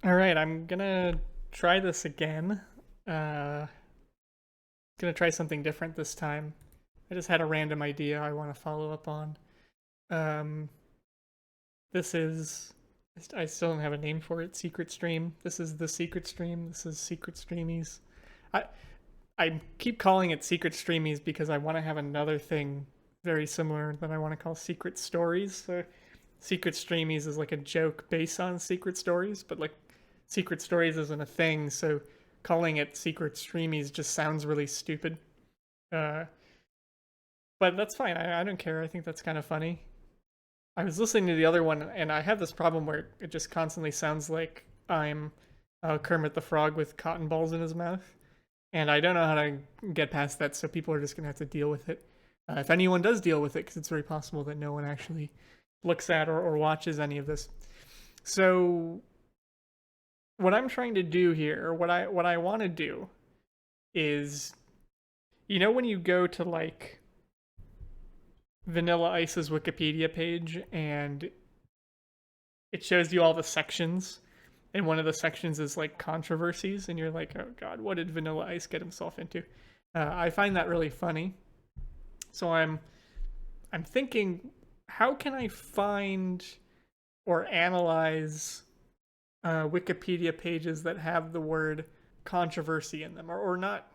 All right, I'm gonna try this again. Uh, gonna try something different this time. I just had a random idea I want to follow up on. Um, this is, I still don't have a name for it. Secret stream. This is the secret stream. This is secret streamies. I I keep calling it secret streamies because I want to have another thing very similar that I want to call secret stories. So secret streamies is like a joke based on secret stories, but like secret stories isn't a thing, so calling it secret streamies just sounds really stupid. Uh, but that's fine. I don't care. I think that's kind of funny. I was listening to the other one, and I have this problem where it just constantly sounds like I'm Kermit the Frog with cotton balls in his mouth, and I don't know how to get past that. So people are just gonna have to deal with it. If anyone does deal with it, because it's very possible that no one actually looks at or watches any of this. So what I'm trying to do here, or what I want to do, is when you go to like Vanilla Ice's Wikipedia page and it shows you all the sections, and one of the sections is like controversies, and you're like, oh god, what did Vanilla Ice get himself into? I find that really funny. So I'm thinking, how can I find or analyze Wikipedia pages that have the word controversy in them, or not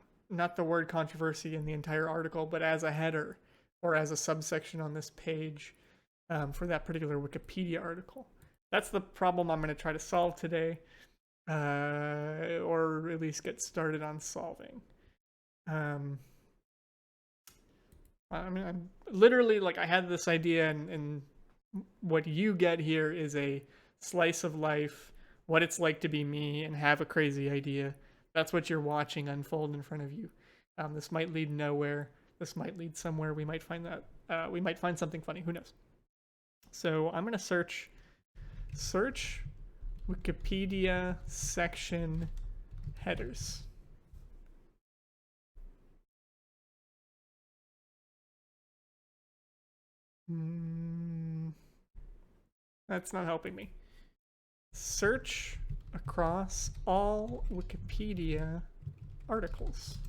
the word controversy in the entire article, but as a header or as a subsection on this page for that particular Wikipedia article. That's the problem I'm going to try to solve today, or at least get started on solving. Um, I mean, I'm literally like I had this idea, and what you get here is a slice of life, what it's like to be me and have a crazy idea. That's what you're watching unfold in front of you. This might lead nowhere. This might lead somewhere. We might find that. We might find something funny. Who knows? So I'm gonna search Wikipedia section headers. Mm, that's not helping me. Search across all Wikipedia articles.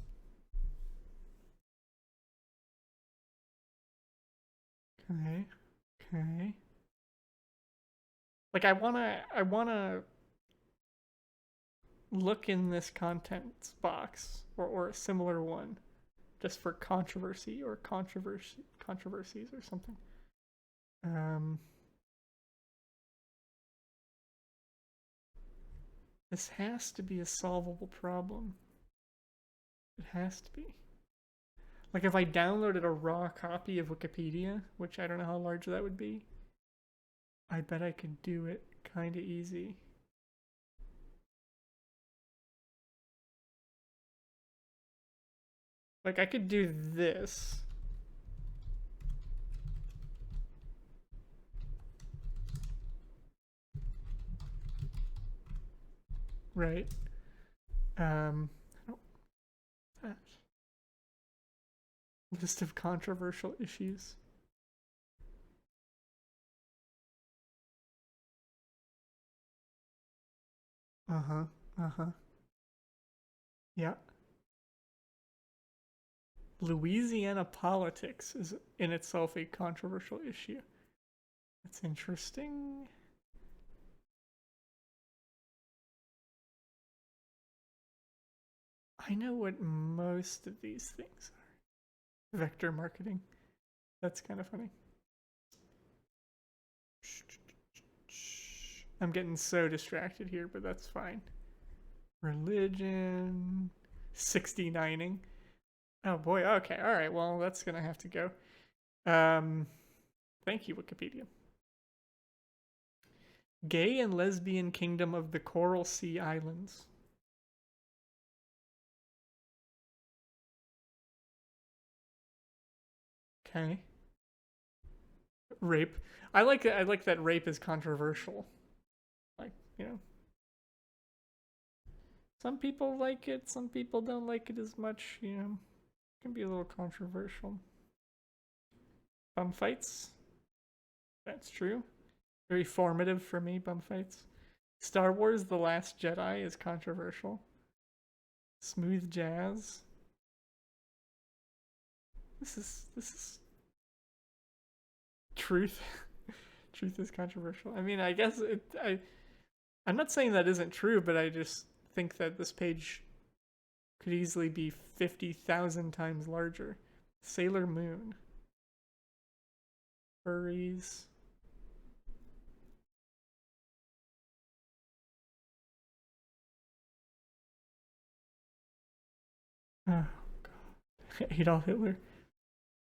Okay. Okay. Like I wanna look in this contents box or a similar one just for controversies or something. Um this has to be a solvable problem. It has to be. Like if I downloaded a raw copy of Wikipedia, which I don't know how large that would be, I bet I could do it kind of easy. Like I could do this. Right? I don't that list of controversial issues. Uh-huh. Uh-huh. Yeah. Louisiana politics is in itself a controversial issue. That's interesting. I know what most of these things are. Vector marketing. That's kind of funny. I'm getting so distracted here, but that's fine. Religion. 69ing. Oh boy, okay, alright, well, that's gonna have to go. Um, thank you, Wikipedia. Gay and lesbian kingdom of the Coral Sea Islands. Okay. Rape. I like that rape is controversial. Like, some people like it, some people don't like it as much, It can be a little controversial. Bum fights. That's true. Very formative for me, bum fights. Star Wars: The Last Jedi is controversial. Smooth jazz. This is truth. Truth is controversial. I mean, I guess I'm not saying that isn't true, but I just think that this page could easily be 50,000 times larger. Sailor Moon. Furries. Oh, God. Adolf Hitler.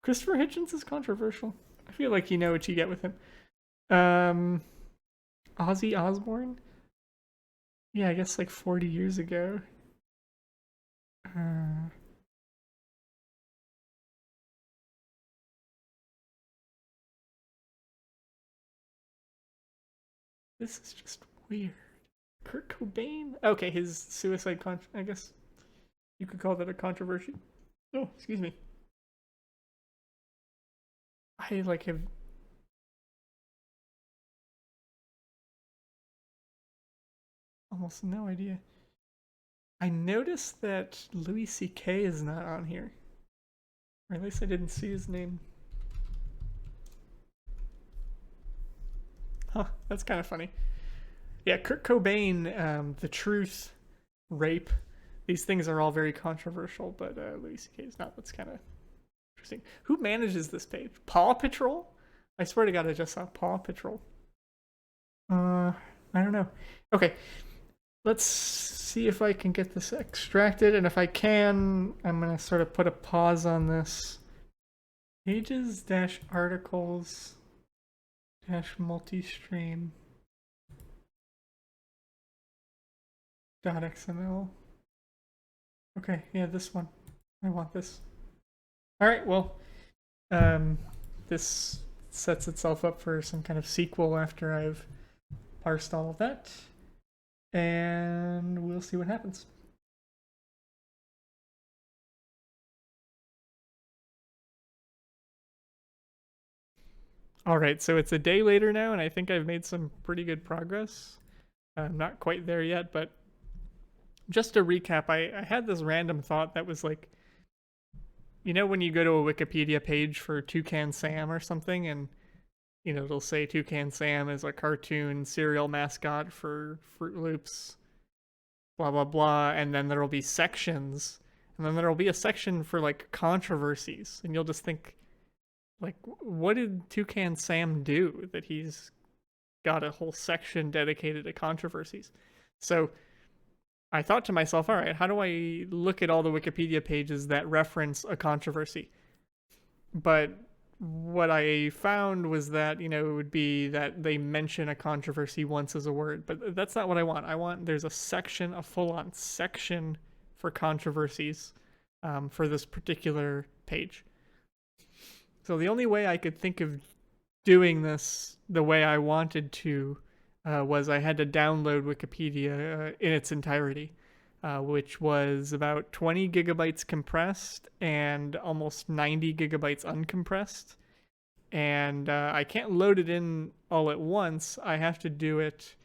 Christopher Hitchens is controversial. I feel like you know what you get with him. Ozzy Osbourne? Yeah, I guess like 40 years ago. Uh, this is just weird. Kurt Cobain? Okay, his suicide I guess you could call that a controversy. Oh, excuse me. I like have almost no idea. I noticed that Louis C.K. is not on here. Or at least I didn't see his name. Huh, that's kind of funny. Yeah, Kurt Cobain, The Truth, Rape. These things are all very controversial, but Louis C.K. is not. That's kind of interesting. Who manages this page? Paw Patrol? I swear to God, I just saw Paw Patrol. I don't know. Okay, let's see if I can get this extracted, and if I can, I'm gonna sort of put a pause on this. Pages dash articles dash multi-stream dot XML. Okay, yeah, this one. I want this. All right, well, this sets itself up for some kind of sequel after I've parsed all of that, and we'll see what happens. All right, so it's a day later now, and I think I've made some pretty good progress. I'm not quite there yet, but just to recap, I had this random thought that was like, you know, when you go to a Wikipedia page for Toucan Sam or something, and you know, it'll say Toucan Sam is a cartoon cereal mascot for Fruit Loops, blah blah blah, and then there'll be sections, and then there'll be a section for like controversies, and you'll just think, like, what did Toucan Sam do that he's got a whole section dedicated to controversies? So I thought to myself, all right, how do I look at all the Wikipedia pages that reference a controversy? But what I found was that, you know, it would be that they mention a controversy once as a word, but that's not what I want. I want there's a section, a full-on section for controversies for this particular page. So the only way I could think of doing this the way I wanted to was I had to download Wikipedia in its entirety, which was about 20 gigabytes compressed and almost 90 gigabytes uncompressed. And I can't load it in all at once. I have to do it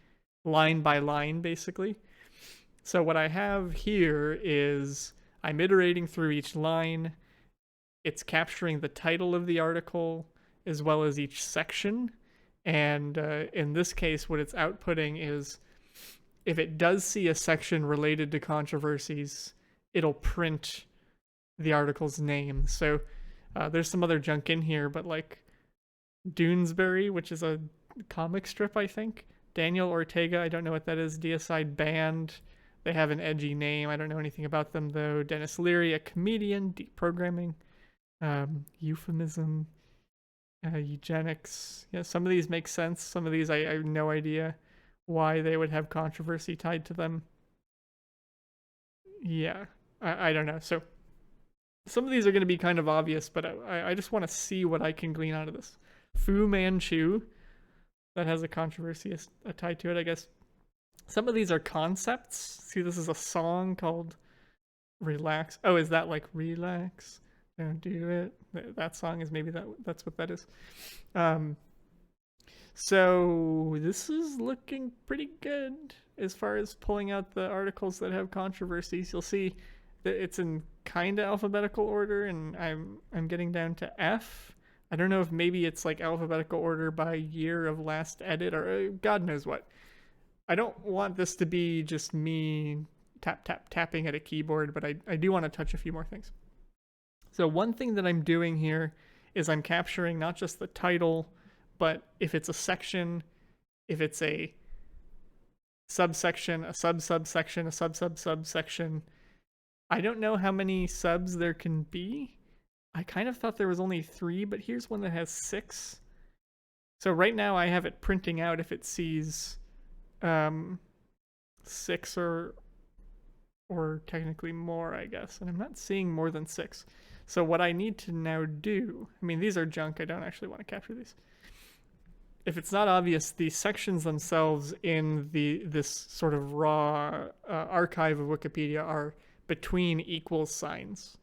line by line, basically. So what I have here is I'm iterating through each line. It's capturing the title of the article as well as each section. And in this case, what it's outputting is if it does see a section related to controversies, it'll print the article's name. So there's some other junk in here, but like Doonesbury, which is a comic strip, I think. Daniel Ortega, I don't know what that is. Deicide Band, they have an edgy name. I don't know anything about them, though. Dennis Leary, a comedian. Deprogramming. Euphemism. Eugenics. Yeah, some of these make sense. Some of these I have no idea why they would have controversy tied to them. Yeah, I don't know. So some of these are going to be kind of obvious, but I just want to see what I can glean out of this. Fu Manchu, that has a controversy tied to it, I guess. Some of these are concepts. See, this is a song called Relax. Oh, is that like Relax? Don't do it. That song is maybe that's what that is. So this is looking pretty good as far as pulling out the articles that have controversies. You'll see that it's in kind of alphabetical order, and I'm getting down to F. I don't know if maybe it's like alphabetical order by year of last edit or God knows what. I don't want this to be just me tapping at a keyboard, but I do want to touch a few more things. So one thing that I'm doing here is I'm capturing not just the title, but if it's a section, if it's a subsection, a subsection, a subsection. I don't know how many subs there can be. I kind of thought there was only 3, but here's one that has 6. So right now I have it printing out if it sees 6 or technically more, I guess. And I'm not seeing more than 6. So what I need to now do, I mean, these are junk. I don't actually want to capture these. If it's not obvious, the sections themselves in this sort of raw archive of Wikipedia are between equal signs.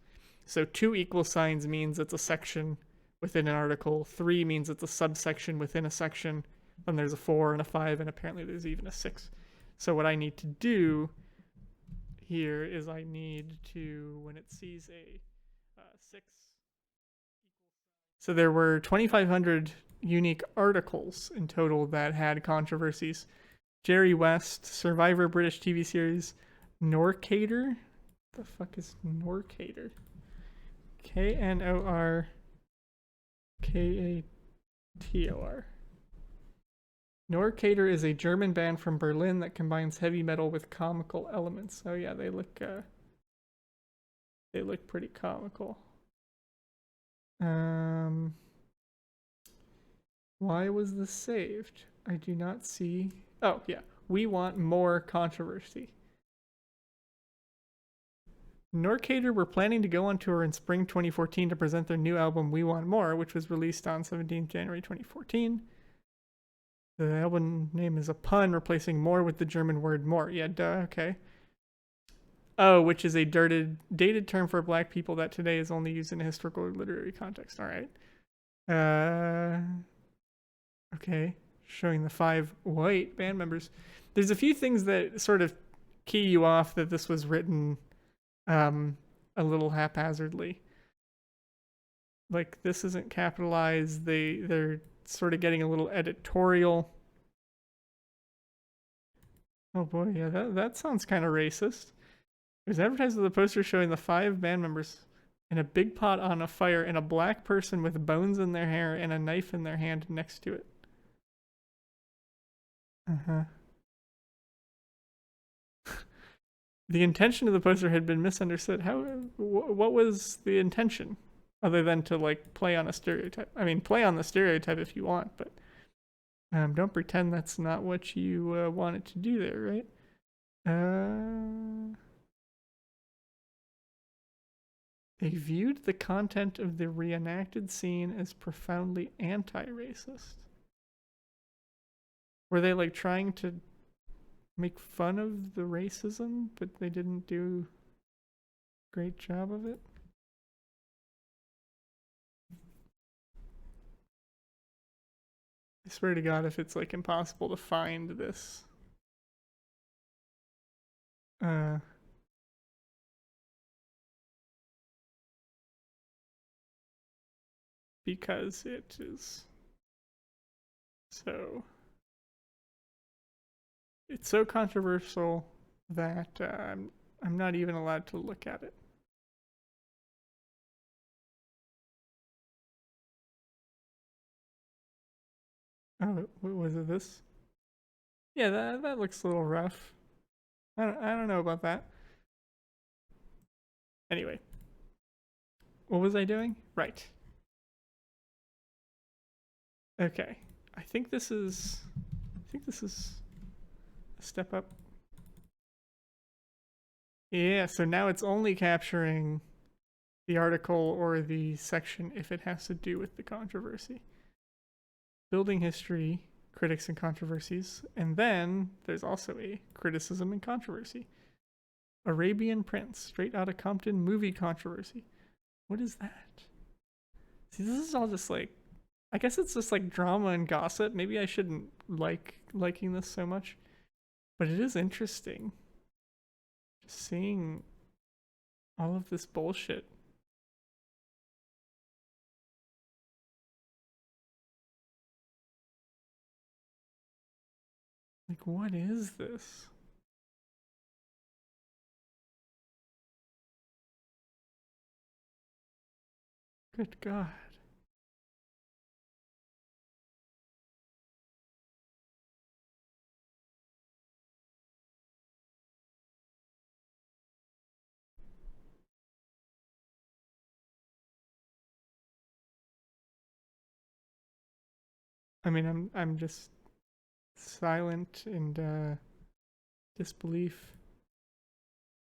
So 2 equal signs means it's a section within an article. 3 means it's a subsection within a section. Then there's a 4 and a 5, and apparently there's even a 6. So what I need to do here is I need to, when it sees a 6, so there were 2,500 unique articles in total that had controversies. Jerry West, Survivor British TV series, Norcator. The fuck is Norcator? Knorkator. Norcator is a German band from Berlin that combines heavy metal with comical elements. Oh yeah, they look pretty comical. Why was this saved? I do not see. Oh yeah, we want more controversy. Norcator were planning to go on tour in spring 2014 to present their new album We Want More, which was released on 17th January 2014. The album name is a pun, replacing more with the German word more. Yeah, duh, okay. Oh, which is a dated term for black people that today is only used in a historical or literary context. All right. Okay. Showing the 5 white band members. There's a few things that sort of key you off that this was written a little haphazardly. Like, this isn't capitalized. They're sort of getting a little editorial. Oh boy, yeah, that sounds kind of racist. It was advertised with a poster showing the 5 band members in a big pot on a fire and a black person with bones in their hair and a knife in their hand next to it. Uh-huh. The intention of the poster had been misunderstood. What was the intention? Other than to, like, play on a stereotype. I mean, play on the stereotype if you want, but don't pretend that's not what you wanted to do there, right? They viewed the content of the reenacted scene as profoundly anti-racist. Were they, like, trying to make fun of the racism, but they didn't do a great job of it? I swear to God, if it's, like, impossible to find this. Because it is so... It's so controversial that I'm not even allowed to look at it. Oh, was it this? Yeah, that looks a little rough. I don't know about that. Anyway, what was I doing? Right. Okay, I think this is a step up. Yeah, so now it's only capturing the article or the section if it has to do with the controversy. Building history, critics and controversies, and then there's also a criticism and controversy. Arabian Prince, straight out of Compton movie controversy. What is that? See, this is all just like I guess it's just like drama and gossip. Maybe I shouldn't liking this so much, but it is interesting just seeing all of this bullshit. Like, what is this? Good God. I mean, I'm just silent and disbelief.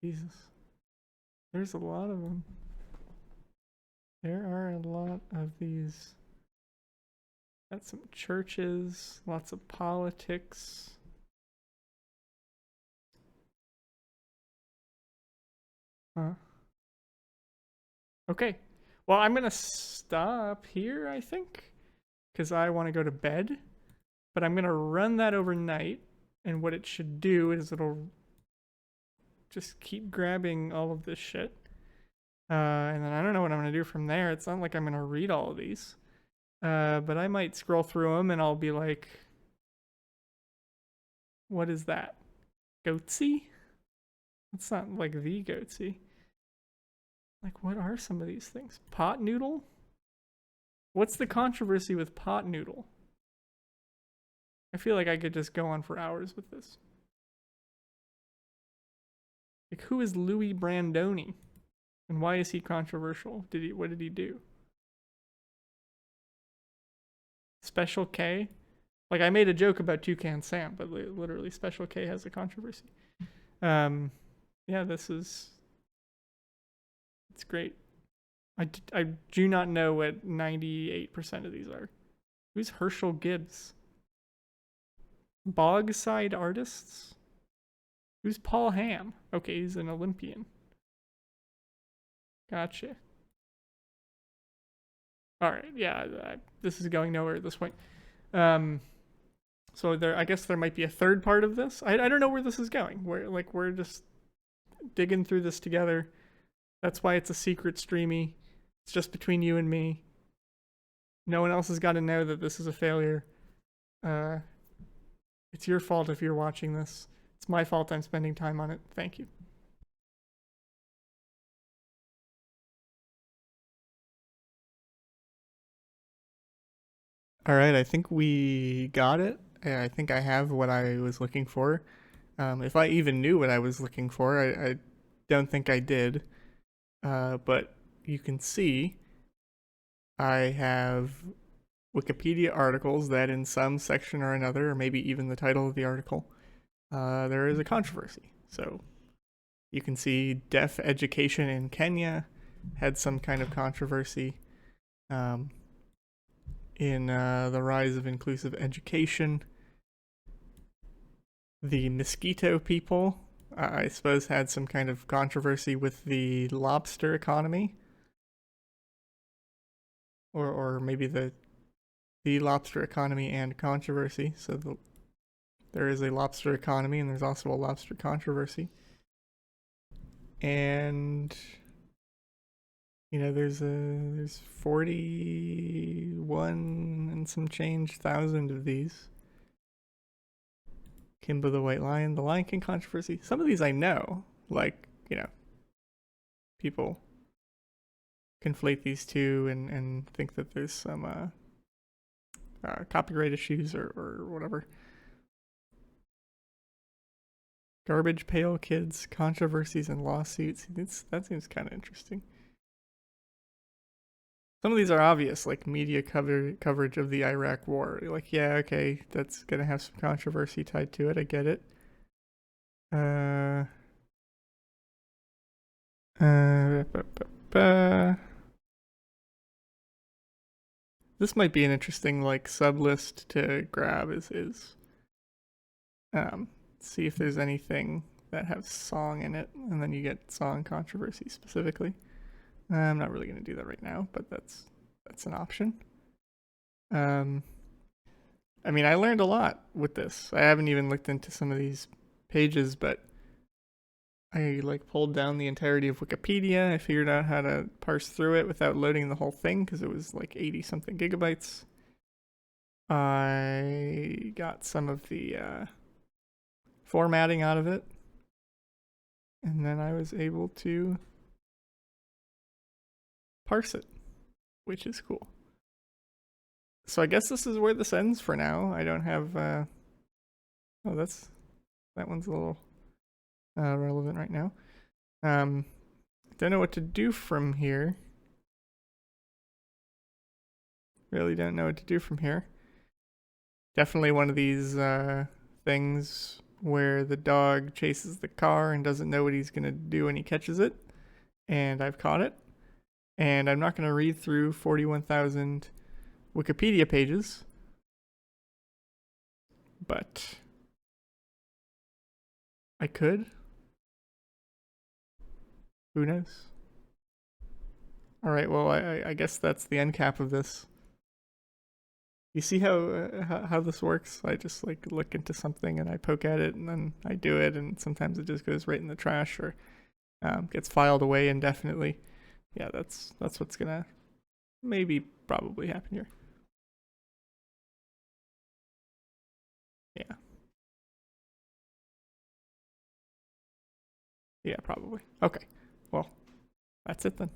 Jesus. There's a lot of them. There are a lot of these. Got some churches, lots of politics. Huh. Okay. Well, I'm gonna stop here, I think, because I want to go to bed. But I'm gonna run that overnight, and what it should do is it'll just keep grabbing all of this shit. And then I don't know what I'm gonna do from there. It's not like I'm gonna read all of these. But I might scroll through them and I'll be like, what is that? Goatsy? It's not like the goatsy. Like, what are some of these things? Pot noodle? What's the controversy with pot noodle? I feel like I could just go on for hours with this. Like, who is Louis Brandoni? And why is he controversial? What did he do? Special K? Like, I made a joke about Toucan Sam, but literally Special K has a controversy. Yeah, it's great. I do not know what 98% of these are. Who's Herschel Gibbs? Bogside Artists? Who's Paul Ham? Okay, he's an Olympian. Gotcha. Alright, yeah, this is going nowhere at this point. So I guess there might be a third part of this. I don't know where this is going. We're just digging through this together. That's why it's a secret streamy. It's just between you and me. No one else has got to know that this is a failure. It's your fault if you're watching this. It's my fault I'm spending time on it. Thank you. All right, I think we got it. I think I have what I was looking for. If I even knew what I was looking for, I don't think I did. But you can see I have Wikipedia articles that in some section or another, or maybe even the title of the article, there is a controversy. So you can see deaf education in Kenya had some kind of controversy. In the rise of inclusive education, the mosquito people, I suppose, had some kind of controversy with the lobster economy, or maybe the lobster economy and controversy. So there is a lobster economy, and there's also a lobster controversy. And there's 41 and some change thousand of these. Kimba the White Lion, the Lion King controversy. Some of these I know, like, people conflate these two and think that there's some copyright issues or whatever. Garbage Pail Kids, controversies and lawsuits. That seems kind of interesting. Some of these are obvious, like media coverage of the Iraq War. Like, yeah, okay, that's gonna have some controversy tied to it. I get it. This might be an interesting sub list to grab. Is see if there's anything that has song in it, and then you get song controversy specifically. I'm not really gonna do that right now, but that's an option. I mean, I learned a lot with this. I haven't even looked into some of these pages, but I like pulled down the entirety of Wikipedia. I figured out how to parse through it without loading the whole thing because it was like 80 something gigabytes. I got some of the formatting out of it, and then I was able to parse it, which is cool. So I guess this is where this ends for now. I don't have. Oh, that one's a little relevant right now. Don't know what to do from here. Really don't know what to do from here. Definitely one of these things where the dog chases the car and doesn't know what he's gonna do when he catches it. And I've caught it. And I'm not gonna read through 41,000 Wikipedia pages, but I could. Who knows? All right. Well, I guess that's the end cap of this. You see how this works? I just like look into something and I poke at it and then I do it, and sometimes it just goes right in the trash or gets filed away indefinitely. Yeah, that's what's gonna maybe probably happen here. Yeah. Yeah, probably. Okay. Well, that's it then.